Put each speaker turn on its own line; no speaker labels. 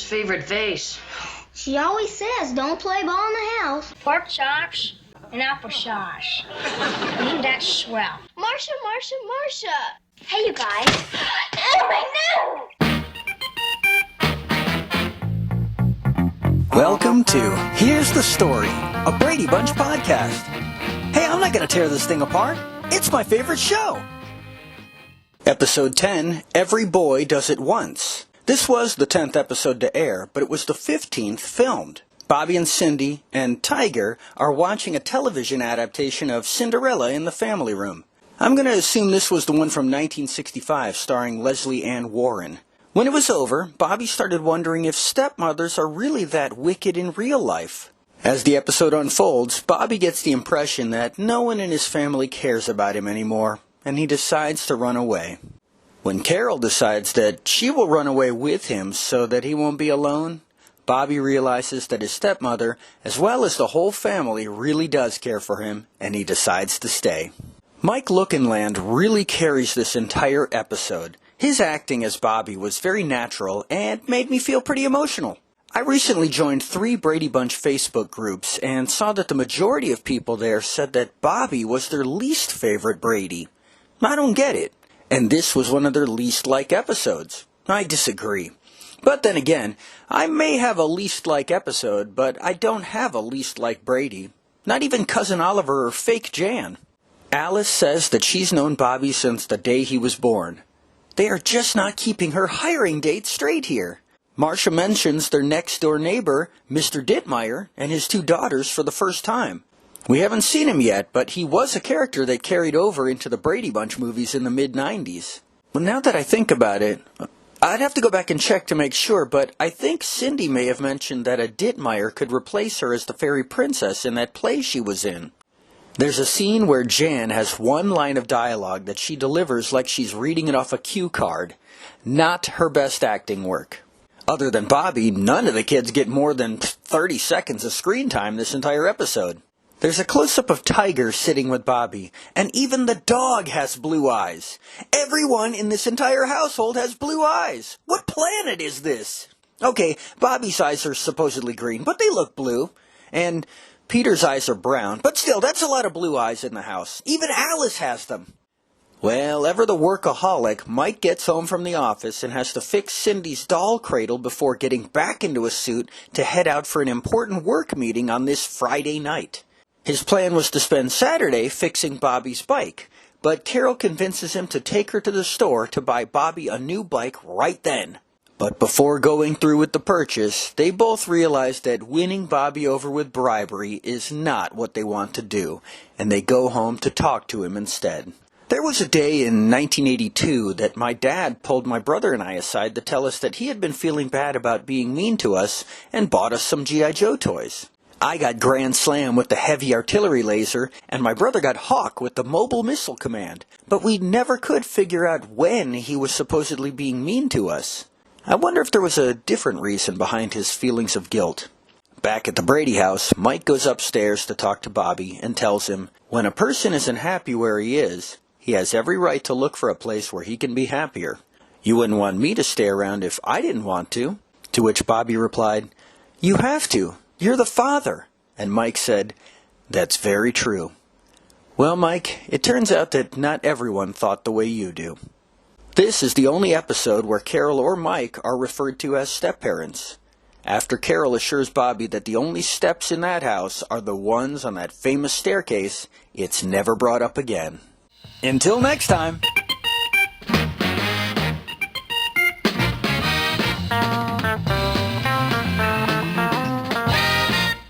favorite vase?
She always says don't play ball in the house.
Pork chops and applesauce. That's swell.
Marcia, Marcia, Marcia. Hey, you guys. Oh, my nose!
Welcome to Here's the Story, a Brady Bunch podcast. Hey, I'm not going to tear this thing apart. It's my favorite show. Episode 10, Every Boy Does It Once. This was the 10th episode to air, but it was the 15th filmed. Bobby and Cindy and Tiger are watching a television adaptation of Cinderella in the family room. I'm going to assume this was the one from 1965 starring Leslie Ann Warren. When it was over, Bobby started wondering if stepmothers are really that wicked in real life. As the episode unfolds, Bobby gets the impression that no one in his family cares about him anymore, and he decides to run away. When Carol decides that she will run away with him so that he won't be alone, Bobby realizes that his stepmother, as well as the whole family, really does care for him, and he decides to stay. Mike Lookinland really carries this entire episode. His acting as Bobby was very natural and made me feel pretty emotional. I recently joined 3 Brady Bunch Facebook groups and saw that the majority of people there said that Bobby was their least favorite Brady. I don't get it. And this was one of their least-like episodes. I disagree. But then again, I may have a least-like episode, but I don't have a least-like Brady. Not even Cousin Oliver or Fake Jan. Alice says that she's known Bobby since the day he was born. They are just not keeping her hiring date straight here. Marcia mentions their next-door neighbor, Mr. Dittmeyer, and his 2 daughters for the first time. We haven't seen him yet, but he was a character that carried over into the Brady Bunch movies in the mid-90s. Well, now that I think about it, I'd have to go back and check to make sure, but I think Cindy may have mentioned that a Dittmeyer could replace her as the fairy princess in that play she was in. There's a scene where Jan has one line of dialogue that she delivers like she's reading it off a cue card. Not her best acting work. Other than Bobby, none of the kids get more than 30 seconds of screen time this entire episode. There's a close-up of Tiger sitting with Bobby, and even the dog has blue eyes. Everyone in this entire household has blue eyes. What planet is this? Okay, Bobby's eyes are supposedly green, but they look blue. And Peter's eyes are brown, but still, that's a lot of blue eyes in the house. Even Alice has them. Well, ever the workaholic, Mike gets home from the office and has to fix Cindy's doll cradle before getting back into a suit to head out for an important work meeting on this Friday night. His plan was to spend Saturday fixing Bobby's bike, but Carol convinces him to take her to the store to buy Bobby a new bike right then. But before going through with the purchase, they both realize that winning Bobby over with bribery is not what they want to do, and they go home to talk to him instead. There was a day in 1982 that my dad pulled my brother and I aside to tell us that he had been feeling bad about being mean to us and bought us some G.I. Joe toys. I got Grand Slam with the heavy artillery laser, and my brother got Hawk with the mobile missile command, but we never could figure out when he was supposedly being mean to us. I wonder if there was a different reason behind his feelings of guilt. Back at the Brady house, Mike goes upstairs to talk to Bobby and tells him, when a person isn't happy where he is, he has every right to look for a place where he can be happier. You wouldn't want me to stay around if I didn't want to. To which Bobby replied, you have to. You're the father. And Mike said, that's very true. Well, Mike, it turns out that not everyone thought the way you do. This is the only episode where Carol or Mike are referred to as step-parents. After Carol assures Bobby that the only steps in that house are the ones on that famous staircase, it's never brought up again. Until next time.